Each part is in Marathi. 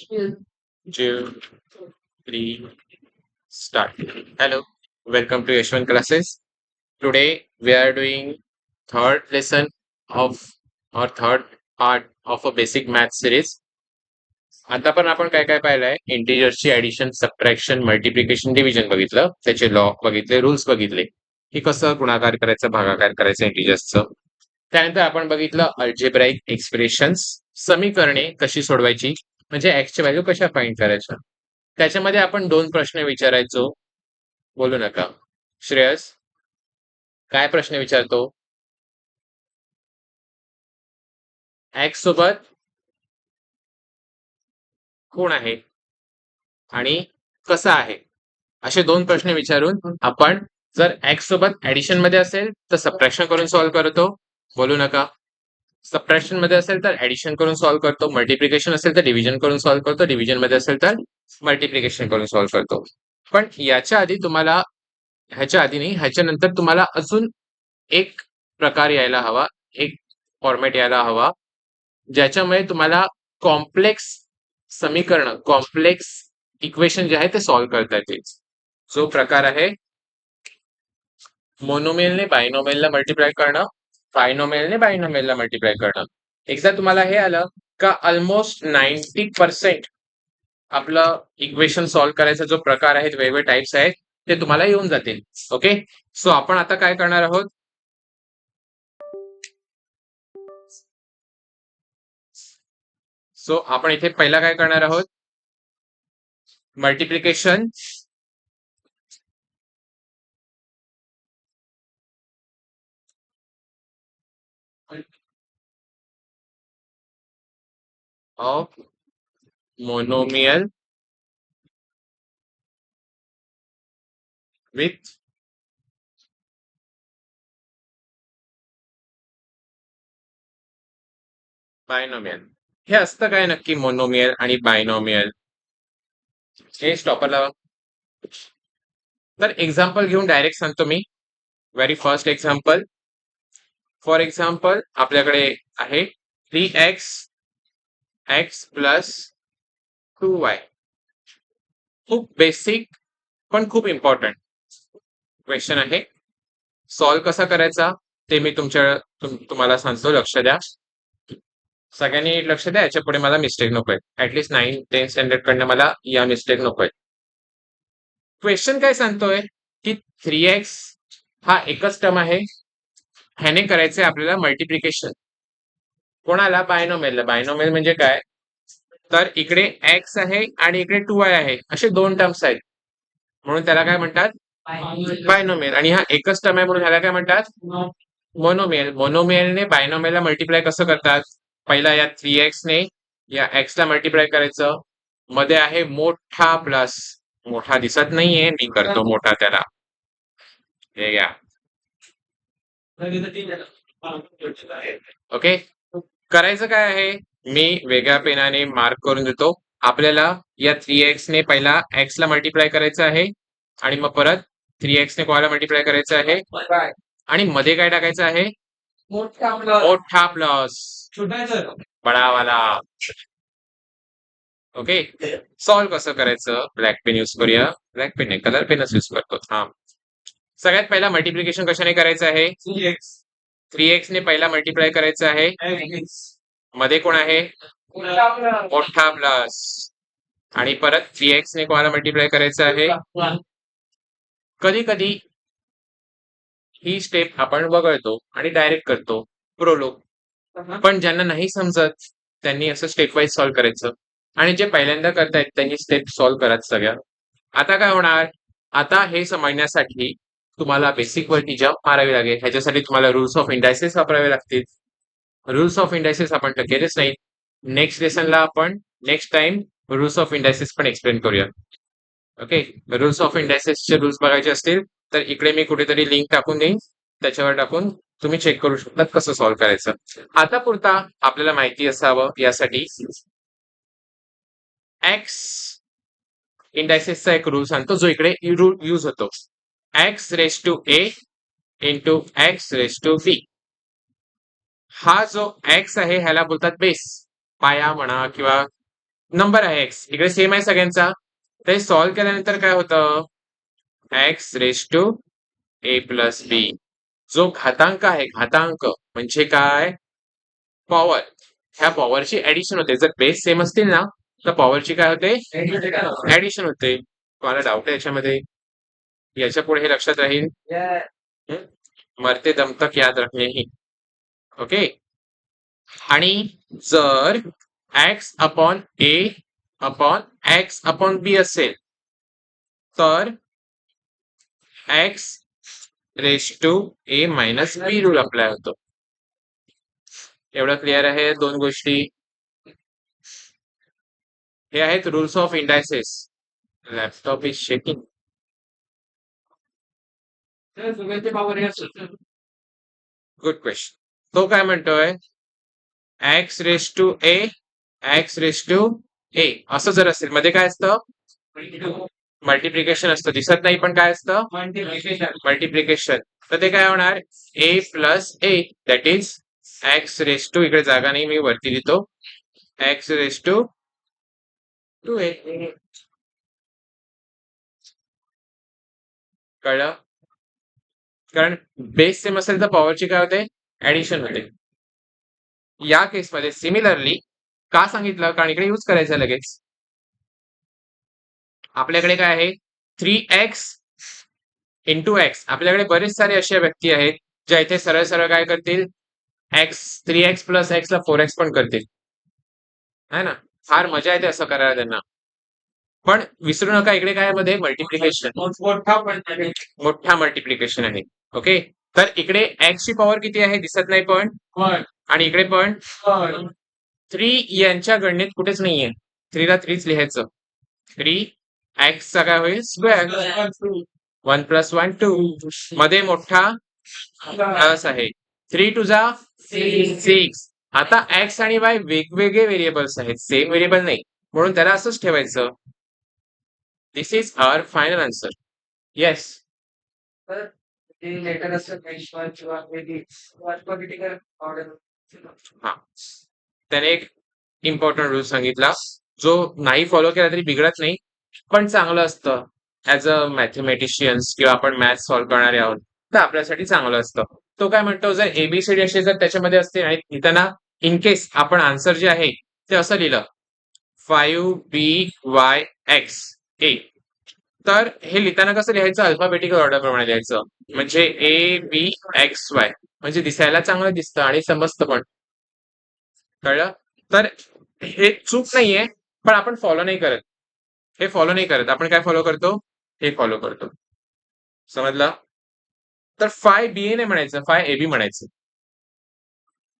Two, three, start. Hello, welcome to Yashwan Classes. Today we are doing third lesson of or third part of a basic math series. आता पण आपण काय काय पाहिलंय इंटिजर्सची ऍडिशन सबट्रॅक्शन मल्टिप्लिकेशन डिव्हिजन बघितलं त्याचे लॉ बघितले रूल्स बघितले की कसं गुणाकार करायचं भागाकार करायचं इंटिजर्सचं. त्यानंतर आपण बघितलं अल्जेब्राईक एक्सप्रेशन्स समीकरणे कशी सोडवायची म्हणजे एक्सची व्हॅल्यू कशा फाइंड करायच्या. त्याच्यामध्ये आपण दोन प्रश्न विचारायचो. बोलू नका श्रेयस, काय प्रश्न विचारतो? एक्स सोबत कोण आहे आणि कसा आहे असे दोन प्रश्न विचारून आपण जर एक्स सोबत ऍडिशन मध्ये असेल तर सबट्रॅक्शन करून सॉल्व्ह करतो. बोलू नका. सबट्रॅक्शन मध्ये असेल तर ऍडिशन करून सॉल्व्ह करतो. मल्टिप्लिकेशन असेल तर डिव्हिजन करून सॉल्व्ह करतो. डिव्हिजन मध्ये असेल तर मल्टिप्लिकेशन करून सॉल्व्ह करतो. पण याच्या आधी तुम्हाला ह्याच्या आधी नाही ह्याच्या नंतर तुम्हाला अजून एक प्रकार यायला हवा, एक फॉर्मॅट यायला हवा ज्याच्यामुळे तुम्हाला कॉम्प्लेक्स समीकरण कॉम्प्लेक्स इक्वेशन जे आहे ते सॉल्व्ह करता येतील. जो प्रकार आहे मोनोमियलने बायनोमियलला मल्टिप्लाय करणं, बायनोमियलने बायनोमियलला मल्टिप्लाय करणं. एकदा तुम्हाला हे आलं का ऑलमोस्ट 90% आपलं इक्वेशन सॉल्व्ह करायचा जो प्रकार आहेत वेगवेगळे टाइप्स आहेत ते तुम्हाला येऊन जातील. ओके, सो आपण आता काय करणार आहोत, सो आपण इथे पहिला काय करणार आहोत, multiplication of monomial with binomial. हे असतं काय नक्की मोनोमियल आणि बायनोमियल? हे स्टॉपर लावा. तर एक्झाम्पल घेऊन डायरेक्ट सांगतो मी. Very first example, for example आपल्याकडे आहे 3x x प्लस 2y. खूप बेसिक पण खूप इम्पॉर्टंट क्वेश्चन आहे. सॉल्व्ह कसा करायचा ते मी तुम्हाला सांगतो. लक्ष द्या, सगळ्यांनी लक्ष द्या. याच्या पुढे मला मिस्टेक नकोय. ऍटलीस्ट 9-10 स्टँडर्ड कडनं मला या मिस्टेक नकोय. क्वेश्चन काय सांगतोय की 3x हा एकच टर्म आहे, ह्याने करायचंय आपल्याला मल्टिप्लिकेशन. कोणाला? बायनोमियलला. बायनोमियल म्हणजे काय, तर इकडे x आहे आणि इकडे 2y आहे, असे दोन टर्म्स आहेत म्हणून त्याला काय म्हणतात, बायनोमियल. आणि हा एकच टर्म आहे म्हणून ह्याला काय म्हणतात, मोनोमियल. मोनोमियलने बायनोमियलला मल्टिप्लाय कसं करतात, पहिला या 3x ने या x ला मल्टिप्लाय करायचं, मध्ये आहे मोठा प्लस, मोठा दिसत नाहीये मी करतो मोठा त्याला, हे घ्या. ओके, करायचं काय आहे, मी वेगळ्या पेनाने मार्क करून देतो. आपल्याला या 3x ने पहिला x ला मल्टिप्लाय करायचं आहे आणि मग परत 3x ने कोणाला मल्टिप्लाय करायचं आहे, आणि मध्ये काय टाकायचं आहे, मोठा प्लस बडावाला. ओके, सॉल्व्ह कसं करायचं, ब्लॅक पेन यूज करूया. ब्लॅक पेन नाही, कलर पेनच यूज करतो. हा, सगळ्यात पहिला मल्टिप्लिकेशन कशाने करायचं आहे, 3x ने पहिला मल्टिप्लाय करायचं आहे, मध्ये कोण आहे, मोठा प्लस, आणि परत 3x ने कोणाला मल्टिप्लाय करायचं आहे. कधी कधी ही स्टेप आपण वगळतो आणि डायरेक्ट करतो प्रोलोग, पण ज्यांना नाही समजत त्यांनी असं स्टेप वाईज सॉल्व्ह करायचं, आणि जे पहिल्यांदा करतायत त्यांनी स्टेप सॉल्व्ह करायचं सगळ्या. आता काय होणार, आता हे समजण्यासाठी तुम्हाला बेसिक वरती जंप मारावी लागेल. ह्याच्यासाठी तुम्हाला रूल्स ऑफ इंडायसेस वापरावे लागतील. रूल्स ऑफ इंडायसेस आपण तर केलेच नाही. नेक्स्ट लेसनला आपण next time rules of indices पण एक्सप्लेन करूया. ओके, रूल्स ऑफ इंडायसेसचे रूल्स बघायचे असतील तर इकडे मी कुठेतरी लिंक टाकून देईन, त्याच्यावर टाकून तुम्ही चेक करू शकता कसं सॉल्व्ह करायचं. आता पुरता आपल्याला माहिती असावं यासाठी एक्स इंडायसेसचा एक रूल सांगतो जो इकडे यूज होतो. X raise to a into x raise to b. हा जो एक्स आहे ह्याला बोलतात बेस, पाया म्हणा किंवा नंबर आहे एक्स, इकडे सेम आहे सगळ्यांचा. ते सॉल्व्ह केल्यानंतर काय होतं, x raise to a plus b. जो घातांक आहे, घातांक म्हणजे काय, पॉवर. ह्या पॉवरची ऍडिशन होते. जर बेस सेम असतील ना तर पॉवरची काय होते, ऍडिशन होते. तुम्हाला डाऊट आहे याच्यामध्ये? याच्या पुढे हे लक्षात राहील. हं? मरते दम तक याद रखणे ही. ओके. आणि जर x upon a upon x upon b असेल तर x raise to a minus b rule apply होतो. एवढं क्लिअर आहे दोन गोष्टी. हे आहेत rules of indices. Laptop is shaking. Good question. तो काय म्हणतोय, x raise to a x raise to a असं जर असेल, मध्ये काय असतं, मल्टिप्लिकेशन असतं. दिसत नाही पण काय असतं, मल्टिप्लिकेशन. तर ते काय होणार, a plus a that is x raise to, इकडे जागा नाही मी वरती लिहितो, x raise to two a. कळलं? कारण बेस सेम असेल तर पॉवरची काय होते, ऍडिशन होते. या केसमध्ये सिमिलरली का सांगितलं, कारण इकडे यूज करायचं लगेच. आपल्याकडे काय आहे, 3x इंटू एक्स. आपल्याकडे बरेच सारे असे व्यक्ती आहेत ज्या इथे सरळ सरळ काय करतील, एक्स 3x प्लस एक्स ला 4x पण करतील, है ना. फार मजा येते असं करायला त्यांना. पण विसरू नका इकडे काय मध्ये मल्टिप्लिकेशन, मोठा मल्टिप्लिकेशन आहे. ओके. तर इकडे एक्स ची पॉवर किती आहे दिसत नाही पण, आणि इकडे पण 3 यांच्या गणनेत कुठेच नाहीये. 3 ला 3च लिहायचं. 3 एक्स चा काय होईल, स्क्वेअर. 1 प्लस 1 2. मध्ये मोठा प्लस आहे. 3 टू जा 6. आता एक्स आणि वाय वेगवेगळे व्हेरिएबल्स आहेत, सेम व्हेरिएबल नाही, म्हणून त्याला असंच ठेवायचं. This is our final answer. Yes. हा, त्याने एक इम्पॉर्टंट रूल सांगितला, जो नाही फॉलो केला तरी बिघडत नाही, पण चांगलं असतं ऍज अ मॅथमॅटिशियन्स, किंवा आपण मॅथ सॉल्व्ह करणारे आहोत तर आपल्यासाठी चांगलं असतं. तो काय म्हणतो, जर एबीसीडी असे जर त्याच्यामध्ये असते आणि लिहिताना इन केस आपण आन्सर जे आहे ते असं लिहिलं 5BYX ए, तर हे लिहिताना कसं लिहायचं, अल्फाबेटिकल ऑर्डर प्रमाणे लिहायचं. म्हणजे ABXY, म्हणजे दिसायला चांगलं दिसतं आणि समजतं पण. कळलं? तर हे चूक नाहीये, पण आपण फॉलो नाही करत. हे फॉलो नाही करत आपण, काय फॉलो करतो, हे फॉलो करतो. समजलं? तर फाय बीए ने म्हणायचं, फाय एबी म्हणायचं.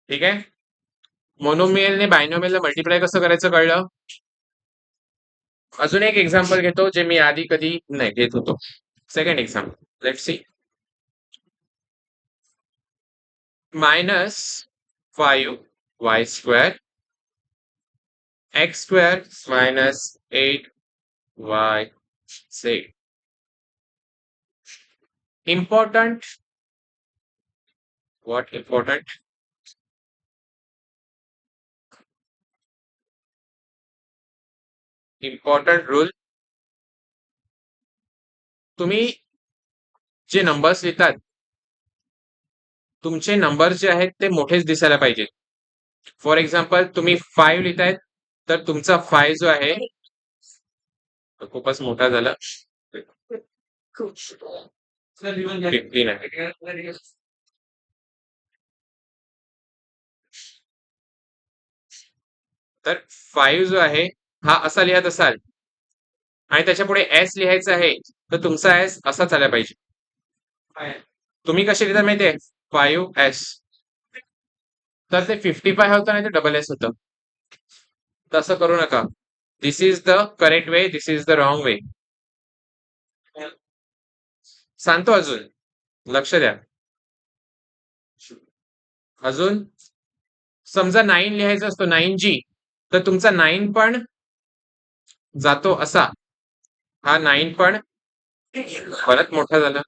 ठीक आहे. मोनोमियलने बायनोमियलला मल्टिप्लाय कसं करायचं कळलं. अजून एक एक्झाम्पल घेतो जे मी आधी कधी नाही घेत होतो. Second example, let's see. -5y² x² -8yz. Important. What important? Important rule. तुम्ही जे नंबर्स लिहितात, तुमचे नंबर जे आहेत ते मोठेच दिसायला पाहिजे. फॉर एक्झाम्पल तुम्ही 5 लिहितायत तर तुमचा 5 जो आहे तो खूपच मोठा झाला, 15 आहे. तर 5 जो आहे हा असा लिहत असाल आणि त्याच्या पुढे एस लिहायचं आहे तर तुमचा एस असा झाला पाहिजे. तुम्ही कसे लिहिता माहितीये, 5S, तर ते 55 होतं नाही तर डबल एस होतं. तसं करू नका. This is the correct way, this is the wrong way. सांगतो अजून, लक्ष द्या. अजून समजा 9 लिहायचं असतो, 9G, तर तुमचा 9 पण जातो असा, हा 9 पण परत मोठा झाला.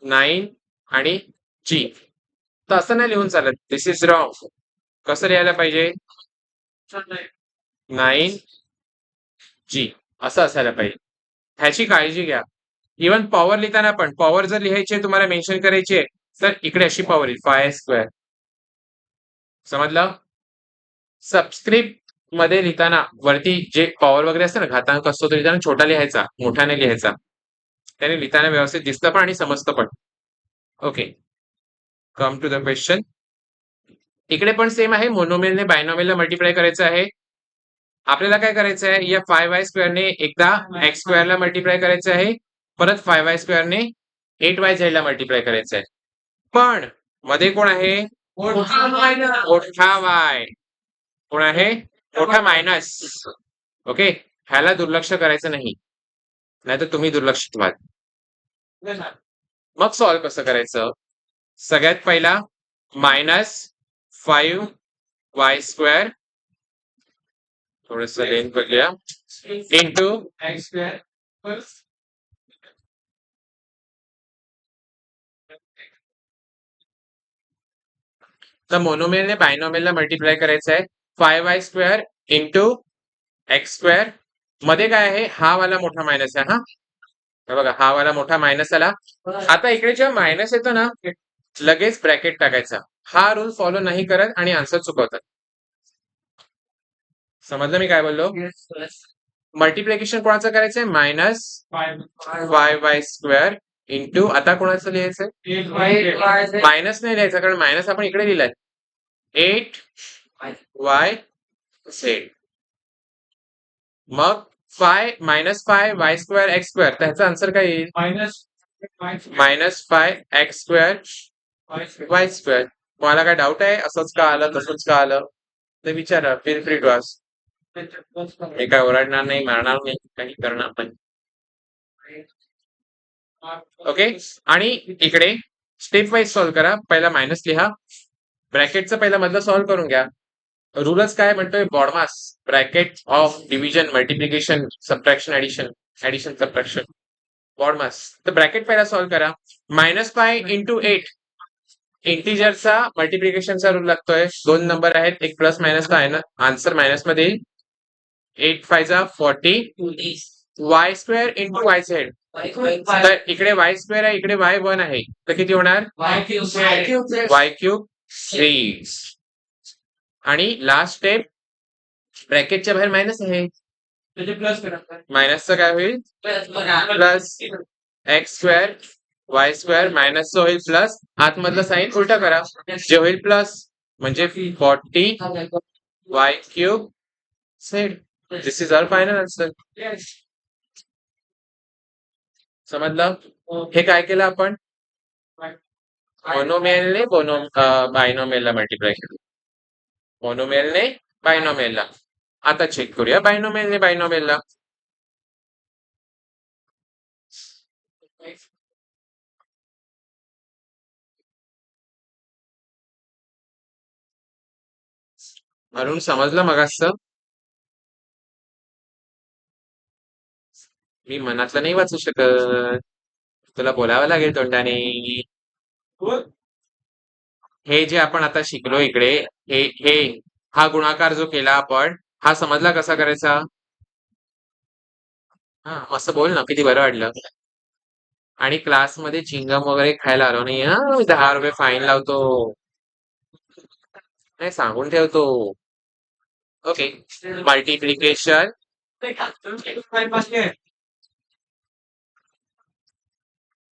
9 आणि G, तर असं नाही लिहून चालत. दिस इज रॉंग. कसं लिहायला पाहिजे? 9g असं असायला पाहिजे. ह्याची काळजी घ्या. इव्हन पॉवर लिहिताना पण पॉवर जर लिहायची आहे, तुम्हाला मेन्शन करायची आहे, तर इकडे अशी पॉवर येईल 5² समजलं? सबस्क्रिप्ट मध्ये लिहिताना वरती जे पॉवर वगैरे असतं ना, घातांक असतो, तो लिहिताना छोटा लिहायचा, मोठा नाही लिहायचा. त्याने लिहिताना व्यवस्थित दिसतं पण आणि समजतं पण. Okay, come to the question. इकडे पण सेम आहे. मोनोमियलने बायनॉमियलला मल्टिप्लाय करायचं आहे. आपल्याला काय करायचं आहे, या 5y स्क्वेअरने एकदा x स्क्वेअरला मल्टिप्लाय करायचं आहे, परत 5y स्क्वेअरने 8yz ला मल्टिप्लाय करायचं आहे. पण मध्ये कोण आहे? मोठा y. कोण आहे? मोठा मायनस. ओके, ह्याला दुर्लक्ष करायचं नाही, नाहीतर तुम्ही दुर्लक्षित व्हाल. मग सॉल्व्ह कसं करायचं? सगळ्यात पहिला -5y² थोडस लेंथ बघूया, इंटू तर मोनोमियलने बायनॉमियलला मल्टिप्लाय करायचं आहे. 5y² into x². मध्ये काय आहे? हा वाला मोठा मायनस आहे. हा हे बघा, हा वाला मोठा मायनस आला. आता इकडे जेव्हा मायनस येतो ना, लगेच ब्रॅकेट टाकायचा. हा रूल फॉलो नाही करत आणि आन्सर चुकवतात. समजलं मी काय बोललो? मल्टिप्लिकेशन कोणाचं करायचंय? -5y² इंटू, आता कोणाचं लिहायचंय? मायनस नाही लिहायचं, कारण मायनस आपण इकडे लिहिलाय. 8yz. मग -5y² x², त्याचा आन्सर काय येईल? -5x²y². तुम्हाला काय डाऊट आहे? असंच का आलं, तसंच का आलं, ते विचारा. Feel free to ask. मी काय ओरडणार नाही, मारणार नाही, काही करणार नाही. ओके, आणि इकडे स्टेप वाईज सॉल्व्ह करा. पहिला मायनस लिहा, ब्रॅकेटचं पहिला मधलं सॉल्व्ह करून घ्या. रूलच काय म्हणतोय? BODMAS, bracket of division, multiplication, subtraction, addition subtraction, BODMAS. तर ब्रॅकेट पहिला सॉल्व्ह करा. -5 इंटू 8 इंटिजरचा मल्टिप्लिकेशनचा रूल लागतोय. 2 नंबर आहेत, एक प्लस मायनसला आहे ना, आन्सर मायनस मध्ये येईल. 8×5 = 40. y² into yz. तर इकडे y² आहे, इकडे y1 आहे, तर किती होणार? y³ 3. आणि लास्ट स्टेप, ब्रॅकेटच्या बाहेर मायनस आहे, मायनसचं काय होईल? प्लस x² y² मायनसचं होईल प्लस, आतमधलं साईन उलटा करा, जे होईल प्लस, म्हणजे 40 y³ z. This is our final answer. समजलं? हे काय केलं आपण? मोनोमियलने बायनॉमियलला मल्टिप्लाय केलं. मोनोमियलने बायनॉमियलला. आता चेक करूया बायनॉमियलने बायनॉमियलला. अरुण, समजलं मगासचं? मी मनातलं नाही वाचू शकत, तुला बोलावं लागेल तोंडाने. हे जे आपण आता शिकलो इकडे, हे हा गुणाकार जो केला आपण, हा समजला कसा करायचा? हा, मस्त बोल ना, किती बरं वाटलं. आणि क्लासमध्ये चिंगम वगैरे खायला आलो नाही हा, मी 10 रुपये फाईन लावतो, नाही सांगून ठेवतो. Okay,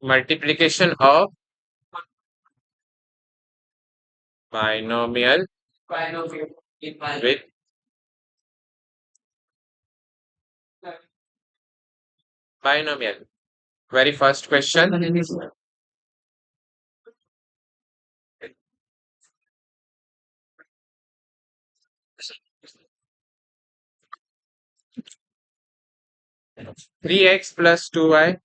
multiplication of binomial with binomial. Very first question. 3x plus 2y.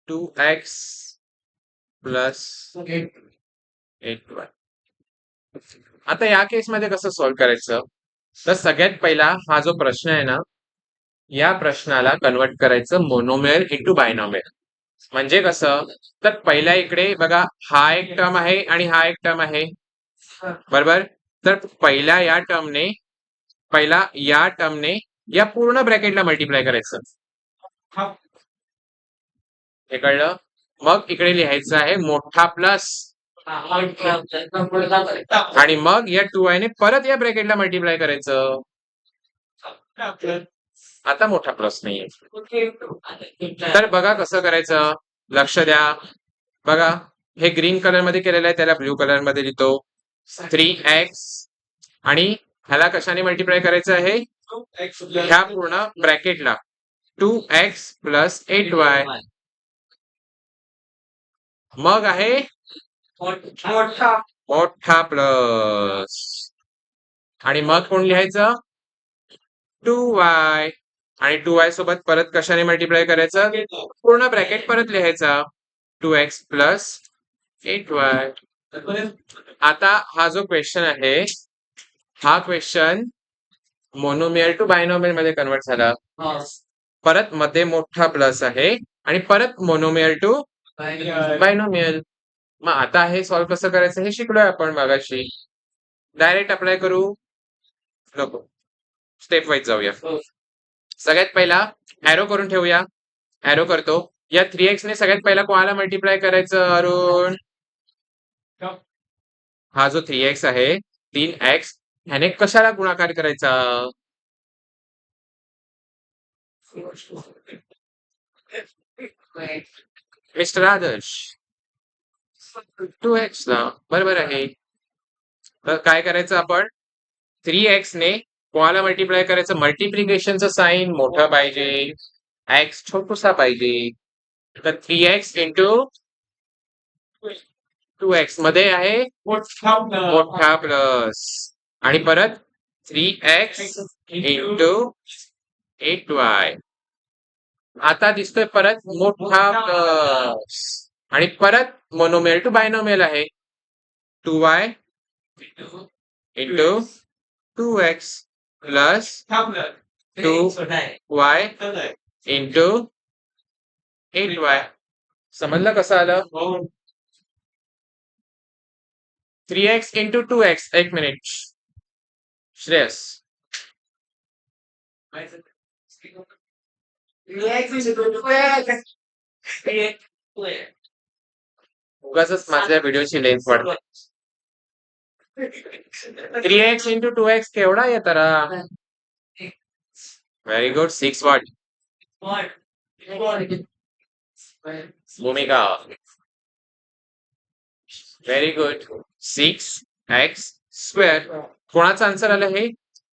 2x plus 8y. आता या केसमध्ये कसं सॉल्व्ह करायचं? तर सगळ्यात पहिला हा जो प्रश्न आहे ना, या प्रश्नाला कन्वर्ट करायचं मोनोमियल इंटू बायनॉमियल. म्हणजे कसं, तर पहिल्या इकडे बघा हा एक टर्म आहे आणि हा एक टर्म आहे, बरोबर. तर पहिला या टर्मने या पूर्ण ब्रॅकेटला मल्टिप्लाय करायचं, हे कळलं. मग इकडे लिहायचं आहे मोठा प्लस आणि मग या 2y ने परत या ब्रॅकेटला मल्टिप्लाय करायचं. आता मोठा प्लस नाहीये. तर बघा कसं करायचं, लक्ष द्या. बघा हे ग्रीन कलर मध्ये केलेलं आहे, त्याला ब्ल्यू कलर मध्ये लिहितो. 3x आणि ह्याला कशाने मल्टिप्लाय करायचं आहे, ह्या पूर्ण ब्रॅकेटला 2x प्लस 8y. मग आहे मोठा प्लस आणि मग कोण लिहायचं 2y आणि 2y सोबत परत कशाने मल्टिप्लाय करायचं, पूर्ण ब्रॅकेट परत लिहायचा 2x प्लस 8y. आता हा जो क्वेश्चन आहे, हा क्वेश्चन मोनोमियल टू बायनोमियल मध्ये कन्वर्ट झाला. परत मध्ये मोठा प्लस आहे आणि परत मोनोमियल टू बायनोमियल. मग आता हे सॉल्व्ह कसं करायचं हे शिकलोय आपण मगाशी. डायरेक्ट अप्लाय करू नको, स्टेप वाईज जाऊया. सगळ्यात पहिला ॲरो करून ठेवूया. ॲरो करतो. या 3x ने सगळ्यात पहिला कोणाला मल्टिप्लाय करायचं अरुण, हा जो 3x आहे 3x ह्याने कशाला गुणाकार करायचा, मिस्टर आदर्श 2x ला, बरोबर आहे. तर काय करायचं आपण, 3x ने कोणाला मल्टिप्लाय करायचं, मल्टिप्लिकेशनचं साईन मोठं पाहिजे, x छोटूसा पाहिजे. तर 3x इंटू 2x मध्ये आहे मोठा प्लस आणि परत 3x इंटू 8y. आता दिसतोय परत मोठा प्लस आणि परत मोनोमियल टू बायनोमियल आहे 2y into 2x plus 2y into 8y. समजलं कसं आलं. 3x इंटू 2x, एक मिनिट श्रेयस, उगाचच माझ्या व्हिडिओची लेंथ वाढते. 3x इंटू 2x केवढा आहे तर, व्हेरी गुड. 6 वॉट. भूमिका व्हेरी गुड. 6x square. कोणाचं आन्सर आलं हे,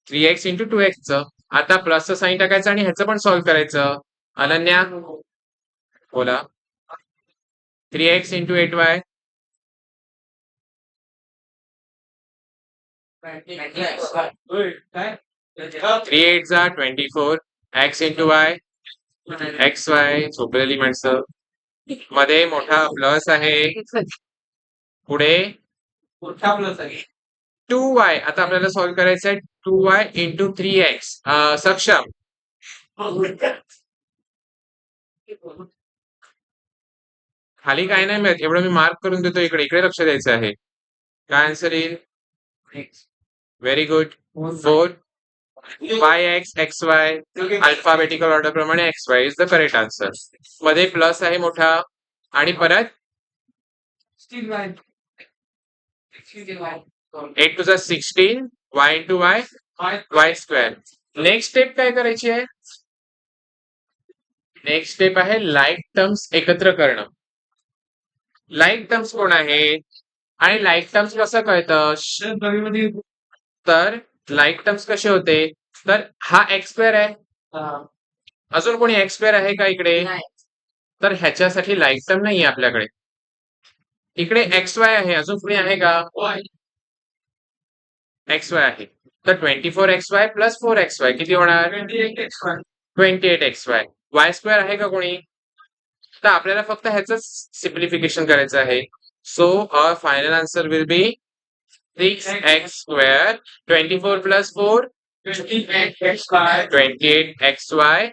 3x इंटू 2x चं. आता प्लसचं साईन टाकायचं आणि ह्याचं पण सॉल्व्ह करायचं. अनन्या बोला. 3x इंटू 8y, 3 8 जा 24. x into y, x y, झोपलेली माणसं. मध्ये मोठा प्लस आहे, पुढे मोठा प्लस आहे 2y. आता आपल्याला सॉल्व्ह करायचं आहे 2y इंटू 3x. सक्षम खाली काय नाही मिळत, एवढं मी मार्क करून देतो. इकडे इकडे लक्ष द्यायचं आहे. काय आन्सर येईल, very good. 4 5x xy, alphabetical order प्रमाणे xy is the correct answer. मध्ये प्लस आहे मोठा आणि परत 8 two 16 y into y, y square. Next step काय करायची आहे, नेक्स्ट स्टेप आहे लाईक टर्म्स एकत्र करणं. लाईक टर्म्स कोण आहे आणि लाईक टर्म्स कसं कळतं, तर लाईक टर्म्स कसे होते, तर हा एक्स स्क्वेअर आहे, अजून कोणी एक्स स्क्वेअर आहे का इकडे, तर ह्याच्यासाठी लाईक टर्म नाहीये आपल्याकडे. इकडे एक्स वाय आहे, अजून कोणी आहे का, एक्स वाय आहे. तर 24xy प्लस 4xy किती होणार, 28xy. वाय स्क्वेअर आहे का कोणी, तर आपल्याला फक्त ह्याच सिम्प्लिफिकेशन करायचं आहे. So our final answer will be 6x square. 24 plus 4 28xy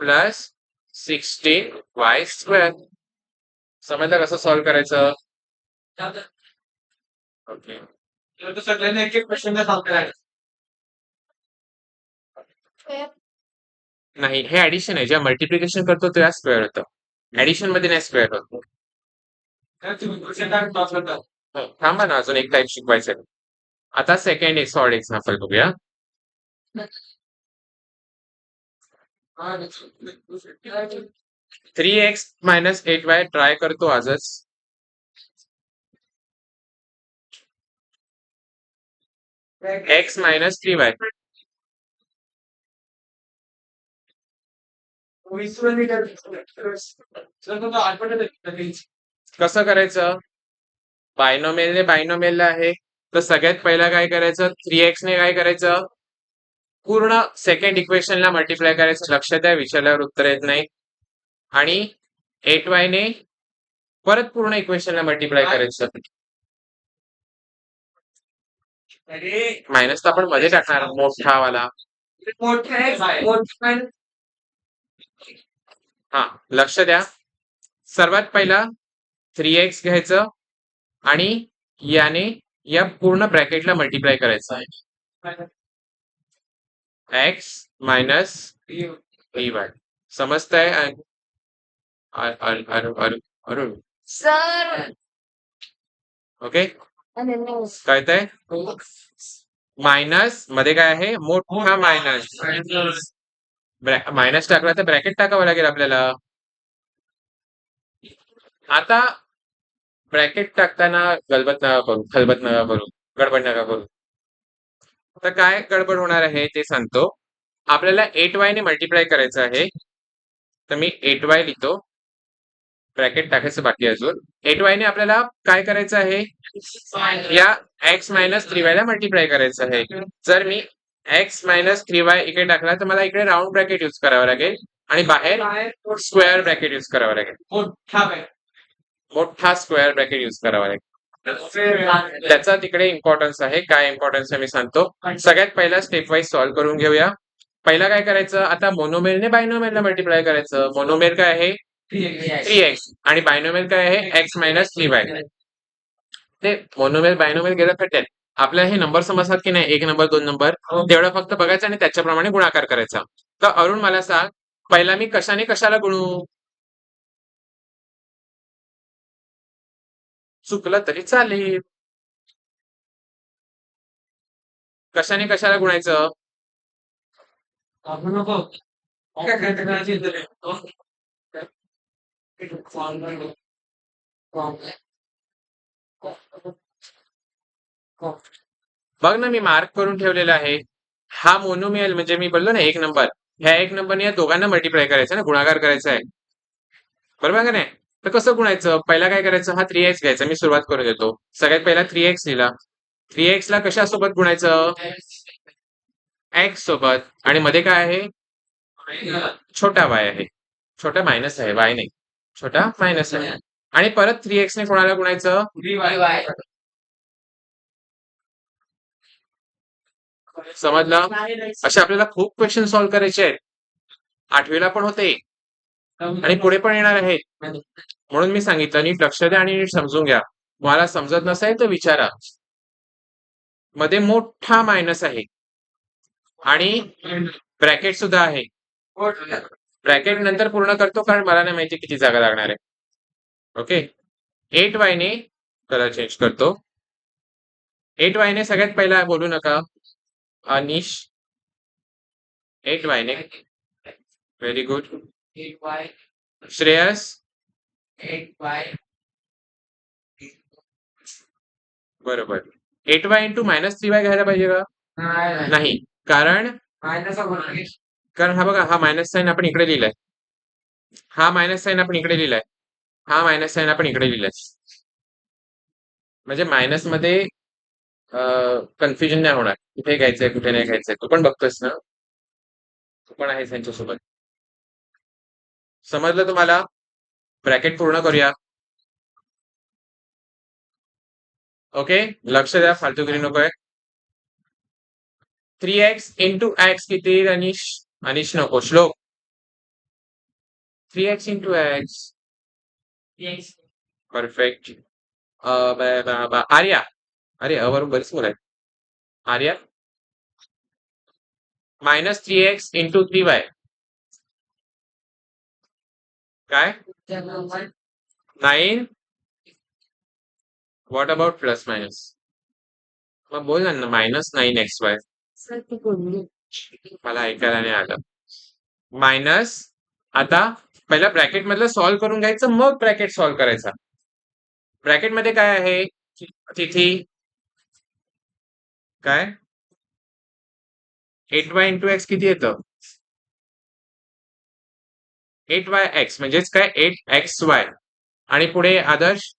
plus 16y² समजलं कसं सॉल्व्ह करायचं? ओके. सगळ्यांना एक एक क्वेश्चन नाही, हे ऍडिशन आहे. जेव्हा मल्टिप्लिकेशन करतो तेव्हा स्क्वेअर होतं. ऍडिशन मध्ये नाही स्क्वेअर होत. थांबा ना, अजून एक टाईप शिकवायचं आहे. आता सेकंड सॉर्ट एक्झाम्पल बघूया. 3x मायनस 8y ट्राय करतो आजच. x मायनस 3y कसं करायचं? बायनोमियलने बायनोमियलला आहे तर सगळ्यात पहिला काय करायचं? 3x ने काय करायचं? पूर्ण सेकंड इक्वेशनला मल्टिप्लाय करायचं. लक्ष द्या, विचारल्यावर उत्तर येत नाही. आणि 8y ने परत पूर्ण इक्वेशनला मल्टिप्लाय करायचं. मायनस तर आपण मध्ये टाकणार मोठा वाला. हा, लक्ष द्या. सर्वात पहिला 3x घ्यायचं आणि याने या पूर्ण ब्रॅकेटला मल्टिप्लाय करायचं. x मायनस 3y समजतंय? अरुण सर ओके, कळतंय? मायनस मध्ये काय आहे? मोठा मायनस. मायनस टाकला तर ब्रॅकेट टाकावं लागेल आपल्याला. आता ब्रॅकेट टाकताना गडबड नका करू. तर काय गडबड होणार आहे ते सांगतो. आपल्याला 8y ने मल्टिप्लाय करायचं आहे. तर मी 8y लिहितो. ब्रॅकेट टाकायचं बाकी अजून. 8y ने आपल्याला काय करायचं आहे? या x मायनस 3y ला मल्टिप्लाय करायचं आहे. जर मी x मायनस 3y इकडे टाकला तर मला इकडे राऊंड ब्रॅकेट यूज करावं लागेल आणि बाहेर स्क्वेअर ब्रॅकेट यूज करावं लागेल. मोठा स्क्वेअर ब्रॅकेट यूज करावा लागेल. त्याचा तिकडे इम्पॉर्टन्स आहे. काय इम्पॉर्टन्स आहे मी सांगतो. सगळ्यात पहिला स्टेप वाईज सॉल्व्ह करून घेऊया. पहिला काय करायचं? आता मोनोमेलने बायनोमेलला मल्टिप्लाय करायचं. मोनोमेल काय आहे? 3x आणि बायनोमेल काय आहे? x minus 3y. ते मोनोमेल बायनोमेल गेलं भेटेल. आपल्याला हे नंबर समजतात की नाही? 1 नंबर 2 नंबर तेवढं फक्त बघायचं आणि त्याच्याप्रमाणे गुणाकार करायचा. तर अरुण मला सांग, पहिला मी कशाने कशाला गुणू? चुकलं तरी चालेल. कशाने कशाला गुणायचं? बघ ना, मी मार्क करून ठेवलेला आहे. हा मोनोमियल म्हणजे मी बोललो ना 1 नंबर. ह्या 1 नंबरने या दोघांना मल्टिप्लाय करायचं ना, गुणाकार करायचा आहे. बरोबर का नाही? तर कसं गुणायचं? पहिला काय करायचं? हा 3x घ्यायचा. मी सुरुवात करून देतो. सगळ्यात पहिला 3x लिहिला. 3x ला कशासोबत गुणायचं? x सोबत. आणि मध्ये काय आहे? छोटा y आहे. छोटा मायनस आहे, y नाही. छोटा मायनस आहे. आणि परत 3x ने कोणाला गुणायचं? समजलं? असे आपल्याला खूप क्वेश्चन सॉल्व्ह करायचे आहेत. 8वीला पण होते आणि पुढे पण येणार आहेत. म्हणून मी सांगितलं नीट लक्ष द्या आणि नीट समजून घ्या. मला समजत नसेल तर विचारा. मध्ये मोठा मायनस आहे आणि ब्रॅकेट सुद्धा आहे. ब्रॅकेट नंतर पूर्ण करतो कारण मला नाही माहिती किती जागा लागणार आहे. ओके, 8y ने कलर चेंज करतो. 8y ने सगळ्यात पहिला बोलू नका. अनिश 8y ने. Very good. श्रेयस 8y. बरोबर. 8y इंटू मायनस 3y घ्यायला पाहिजे का? नाही, कारण हा बघा, हा मायनस साईन आपण इकडे लिहिलाय. हा मायनस साईन आपण इकडे लिहिलाय. हा मायनस साईन आपण इकडे लिहिलाय. म्हणजे मायनस मध्ये कन्फ्युजन नाही होणार. कुठे घ्यायचंय कुठे नाही घ्यायचंय. तू पण बघतोस ना? तू पण आहेस त्यांच्यासोबत. समजलं तुम्हाला? ब्रॅकेट पूर्ण करूया. ओके, लक्ष द्या, फालतूगिरी नकोय. 3x इंटू एक्स किती अनिश? अनिश नको, श्लोक. 3x into x. Perfect. Arya. अरे अवरून बरीच मुलं आहेत. आर्या. -3x into 3y. काय? 9. What about plus minus? मग बोल ना, -9xy. मला ऐकायला नाही आलं. मायनस. आता पहिला ब्रॅकेट मधलं सॉल्व्ह करून घ्यायचं, मग ब्रॅकेट सॉल्व्ह करायचा. ब्रॅकेट मध्ये काय आहे तिथे? काय? 8y इंटू एक्स किती येतं? 8yx म्हणजेच काय? 8xy. आणि पुढे आदर्श.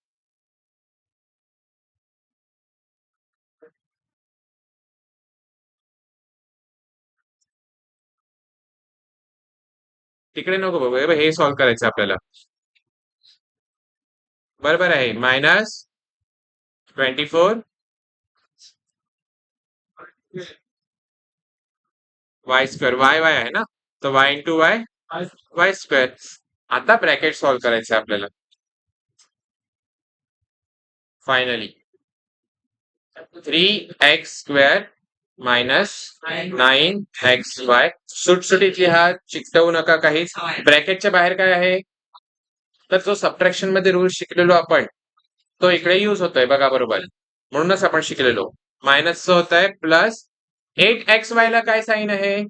तिकडे नको बघू, हे सॉल्व्ह करायचं आपल्याला. बरोबर आहे. -24 वाय स्क्वेअर. वाय वाय आहे ना, तर Y into Y Y square. आता ब्रॅकेट सॉल्व्ह करायचं आपल्याला. Finally 3x square minus 9xy. सुटसुटीत लिहा, चिकटवू नका काहीच. ब्रॅकेटच्या बाहेर काय आहे? तर जो सबट्रॅक्शन मध्ये रूल शिकलेलो आपण, तो इकडे यूज होतोय बघा, बरोबर. म्हणूनच आपण शिकलेलो. मायनसचं होत आहे प्लस. 8xy ला काय साईन आहे?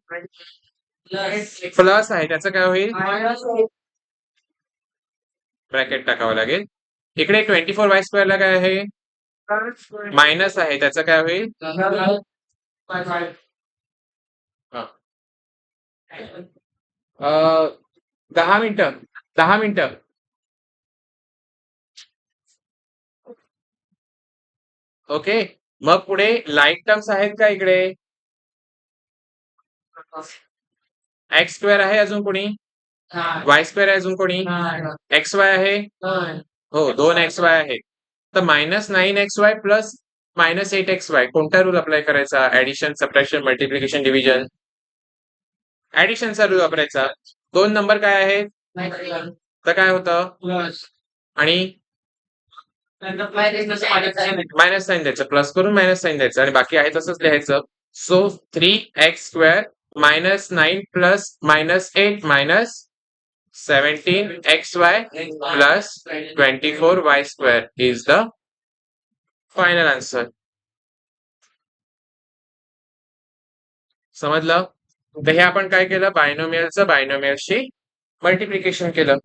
प्लस आहे, त्याचं काय होईल? ब्रॅकेट टाकावं लागेल. इकडे 24y स्क्वेअर ला काय आहे? मायनस आहे, त्याचं काय होईल? 10 मिनिटं. 10 मिनिटं. ओके. मग पुढे लाईक टर्म्स आहेत का इकडे? एक्स स्क्वेअर आहे, अजून कोणी? वाय स्क्वेअर आहे, अजून कोणी? एक्स वाय आहे. हो, 2xy आहे. तर -9xy प्लस -8xy. कोणता रूल अप्लाय करायचा? Addition, subtraction, multiplication, division? ऍडिशनचा रूल वापरायचा. 2 नंबर काय आहेत? तर काय होतं? आणि मायनस साईन द्यायचं, प्लस करून मायनस साईन द्यायचं, आणि बाकी आहे तसंच लिहायचं. So 3x square -9 plus -8 minus 17xy plus 24y square is the final answer. समजलं? तर हे आपण काय केलं? बायनोमियलचं बायनोमियलशी मल्टिप्लिकेशन केलं.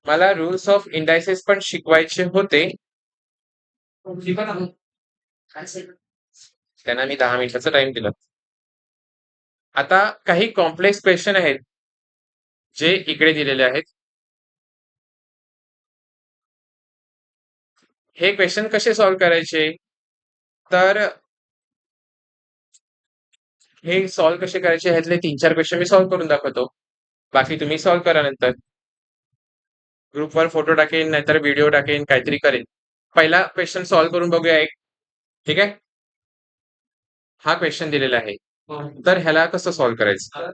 मला रूल्स ऑफ इंडायसेस पण शिकवायचे होते, त्यांना मी 10 मिनिटाचा टाइम दिला. आता काही कॉम्प्लेक्स क्वेश्चन आहेत जे इकडे दिलेले आहेत. हे क्वेश्चन कसे सॉल्व्ह करायचे? तर हे सॉल्व्ह कसे करायचे ह्यातले 3-4 क्वेश्चन मी सॉल्व्ह करून दाखवतो. बाकी तुम्ही सॉल्व्ह करा नंतर. ग्रुपवर फोटो टाकेन, नाहीतर व्हिडिओ टाकेन, काहीतरी करेन. पहिला क्वेश्चन सॉल्व्ह करून बघूया एक. ठीक आहे? हा क्वेश्चन दिलेला आहे, तर ह्याला कसं सॉल्व्ह करायचं?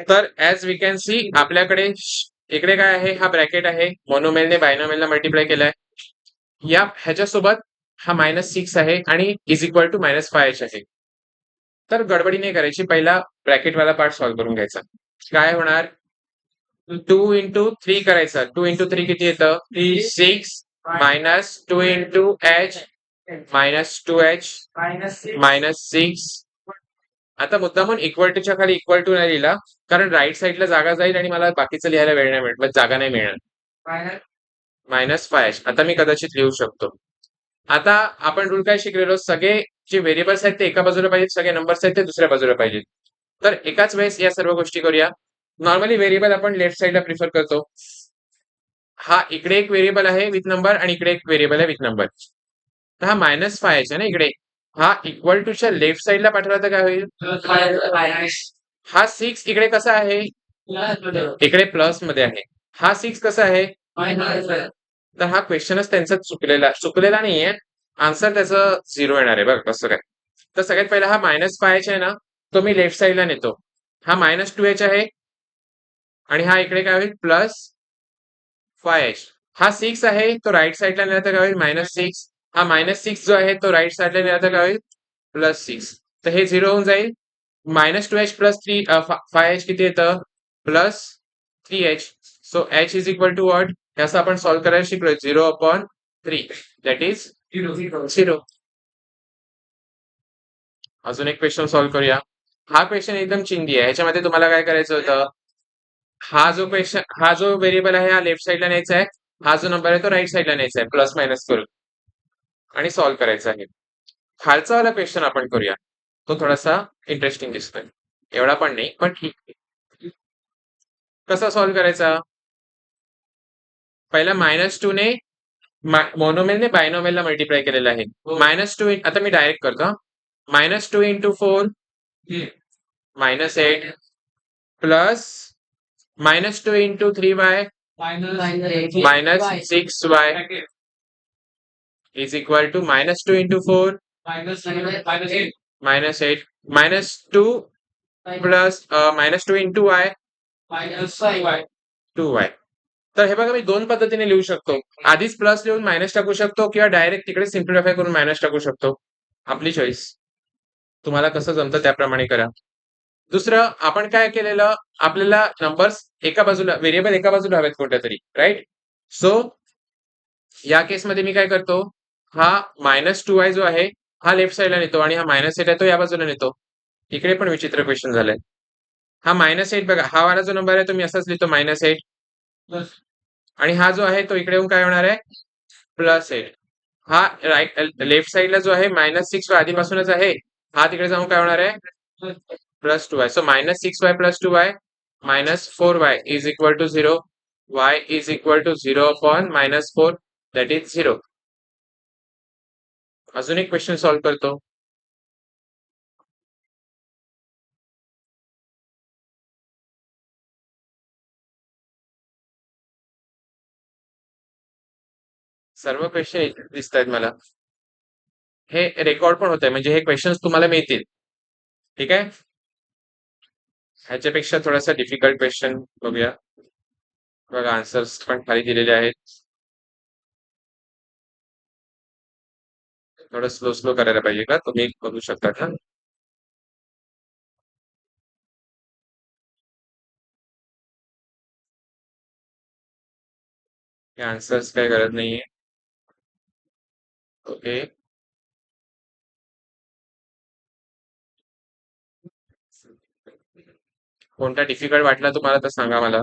तर ॲज वी कॅन सी, आपल्याकडे इकडे काय आहे? हा ब्रॅकेट आहे. मोनोमेलने बायनोमेलला मल्टिप्लाय केलाय. या ह्याच्यासोबत हा -6 आहे आणि इज इक्वल टू -5h आहे. तर गडबडी नाही करायची, पहिला ब्रॅकेटवाला पार्ट सॉल्व्ह करून घ्यायचा. काय होणार? 2 इंटू 3 करायचा. 2 इंटू 3 किती येतं? 6 मायनस 2 इंटू h -2h -6. आता मुद्दामून इक्वल टूच्या खाली इक्वल टू नाही लिहिला, कारण राईट साईडला जागा जाईल आणि मला बाकीचं लिहायला वेळ नाही मिळत, जागा नाही मिळणार. -5h. आता मी कदाचित लिहू शकतो. आता आपण रूल काय शिकलेलो? सगळे जे व्हेरिएबल्स आहेत ते एका बाजूला पाहिजेत, सगळे नंबर्स आहेत ते दुसऱ्या बाजूला पाहिजेत. तर एकाच वेळेस या सर्व गोष्टी करूया. नॉर्मली व्हेरिएबल आपण लेफ्ट साईडला प्रिफर करतो. हा इकडे एक व्हेरिएबल आहे विथ नंबर आणि इकडे एक व्हेरिएबल आहे विथ नंबर. तर हा -5h आहे ना इकडे. हा इक्वल टूच्या लेफ्ट साईडला पाठवला तर काय होईल? हा 6 इकडे कसा आहे? इकडे प्लस मध्ये आहे. हा 6 कसा आहे? तर हा क्वेश्चनच त्यांचा चुकलेला नाहीये. आन्सर त्याचं 0 येणार आहे बघ कसं काय. तर सगळ्यात पहिला हा -5h आहे ना, तो मी लेफ्ट साईडला नेतो. हा -2h आहे आणि हा इकडे काय होईल +5h. हा 6 आहे तो राइट साईडला नेला तर काय होईल -6. हा -6 जो आहे तो राइट साईडला नेला तर काय होईल +6. तर हे 0 होऊन जाईल. -2h प्लस 5h किती येतं +3h. So h is equal to what? हे असं आपण सॉल्व्ह करायला शिकलोय 0/3 दॅट इज 0. अजून एक क्वेश्चन सॉल्व्ह करूया. हा क्वेश्चन एकदम चिंदी आहे. ह्याच्यामध्ये तुम्हाला काय करायचं होतं, हा जो व्हेरिएबल आहे हा लेफ्ट साईडला न्यायचा आहे. हा जो नंबर आहे तो राइट साईडला न्यायचा आहे प्लस मायनस करून आणि सॉल्व्ह करायचा आहे. खालचा वाला क्वेश्चन आपण करूया. तो थोडासा इंटरेस्टिंग दिसतोय. एवढा पण नाही, पण ठीक आहे. कसा सॉल्व्ह करायचा? पहिला -2 ने मोनोमियलने बायनोमियलला मल्टिप्लाय केलेलं आहे. -2 आता मी डायरेक्ट करतो. -2 into 4 -8 plus -2 into 3y -6y is equal to -2 into 4 -8 -2 plus -2 into y 2y. तर हे बघा मी दोन पद्धतीने लिहू शकतो. आधीच प्लस लिहून मायनस टाकू शकतो किंवा डायरेक्ट तिकडे सिम्प्लिफाय करून मायनस टाकू शकतो. आपली चॉईस. तुम्हाला कसं जमतं त्याप्रमाणे करा. दुसरं आपण काय केलेलं, आपल्याला नंबर्स एका बाजूला व्हेरिएबल एका बाजूला हवेत कोणत्यातरी, राइट? सो या केसमध्ये मी काय करतो, हा -2y जो आहे हा लेफ्ट साईडला नेतो आणि हा -8 आहे तो या बाजूला नेतो. इकडे पण विचित्र क्वेश्चन झालंय. हा -8 बघा, हा वाला जो नंबर आहे तो मी असाच लिहितो -8 आणि हा जो आहे तो इकडे येऊन काय होणार आहे +8. हा लेफ्ट साईडला जो आहे -6 आधीपासूनच आहे. हा तिकडे जाऊन काय होणार आहे +2y. So -6y + 2y -4y is equal to 0. y is equal to 0/-4 that is 0. अजून एक क्वेश्चन सॉल्व्ह करतो. सर्व क्वेश्चन दिसत आहेत मला. हे रेकॉर्ड पण होत आहे म्हणजे हे क्वेश्चन तुम्हाला मिळतील. ठीक आहे. ह्याच्यापेक्षा थोडासा डिफिकल्ट क्वेश्चन बघूया. बघा आन्सर्स पण खाली दिलेले आहेत. थोडं स्लो स्लो करायला पाहिजे का? तुम्ही बघू शकता का? हे आन्सर्स काही गरज नाहीये. ओके. कोणता डिफिकल्ट वाटला तुम्हाला तर सांगा मला.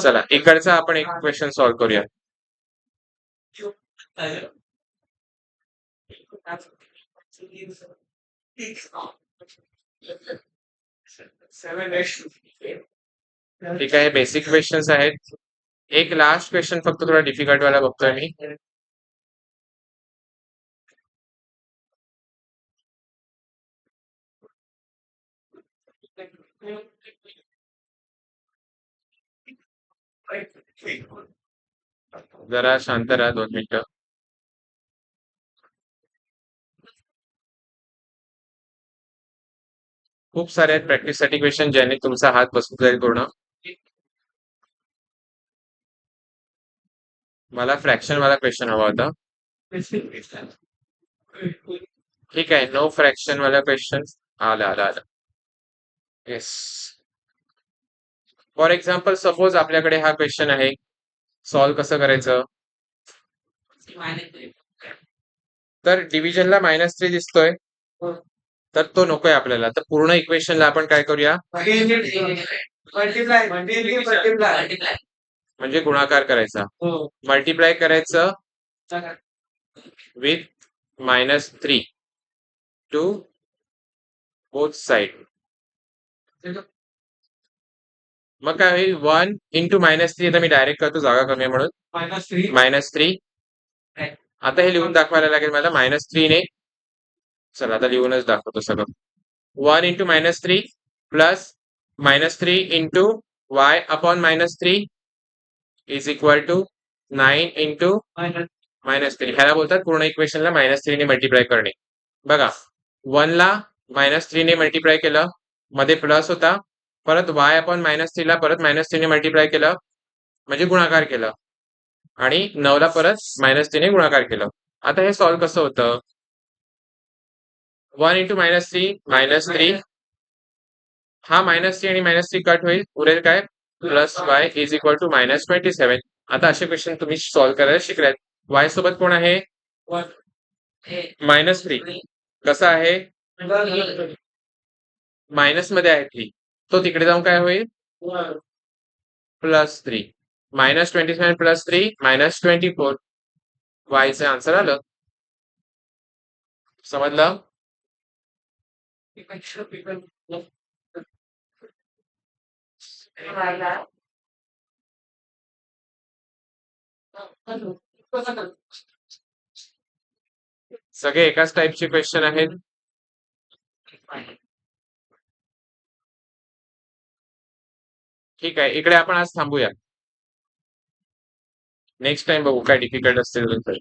चला इकडचा आपण एक क्वेश्चन सॉल्व्ह करूया. ठीक आहे, बेसिक क्वेश्चन्स आहेत. एक लास्ट क्वेश्चन फक्त थोडा डिफिकल्ट वाला बघतोय मी. जरा शांत राहा 2 मिनिटं. खूप सारे आहेत प्रॅक्टिससाठी क्वेश्चन ज्याने तुमचा हात बसून जाईल पूर्ण. मला फ्रॅक्शन वाला क्वेश्चन हवा होता. ठीक आहे, नो फ्रॅक्शन वाला क्वेश्चन आला आला आला. येस. फॉर एक्झाम्पल सपोज आपल्याकडे हा क्वेश्चन आहे. सॉल्व्ह कसं करायचं? तर डिव्हिजनला -3 दिसतोय. तर तो नकोय आपल्याला. तर पूर्ण इक्वेशनला आपण काय करूया? म्हणजे गुणाकार करायचा. मल्टिप्लाय करायचं विथ -3 टू बोथ साइड. मग काय होईल 1 इंटू -3. आता मी डायरेक्ट करतो जागा कमी आहे म्हणून. -3. आता हे लिहून दाखवायला लागेल मला -3 ने. चला आता लिहूनच दाखवतो सगळं. 1 into -3 plus -3 into y upon -3 is equal to 9 into -3 ह्याला बोलतात पूर्ण इक्वेशनला -3 ने मल्टिप्लाय करणे. बघा 1 ला -3 ने मल्टिप्लाय केलं, मध्ये प्लस होता, परत y अपॉन -3 ला परत -3 ने मल्टिप्लाय केलं म्हणजे गुणाकार केलं आणि 9 ला परत -3 ने गुणाकार केलं. आता हे सॉल्व्ह कसं होतं? 1 इंटू -3 हा -3 आणि -3 कट होईल, उरेल काय? Plus y is equal to -27. आता असे क्वेश्चन तुम्ही सॉल्व्ह करायला शिकलात. y सोबत कोण आहे? -3. कसा आहे? मायनस मध्ये आहे 3. तो तिकडे जाऊन काय होईल? +3. -27 प्लस 3 -24. वायचं आन्सर आलं. समजलं? सगळे एकाच टाईपचे क्वेश्चन आहेत. ठीक आहे, इकडे आपण आज थांबूया. नेक्स्ट टाइम बघू काय डिफिकल्ट असतील तर.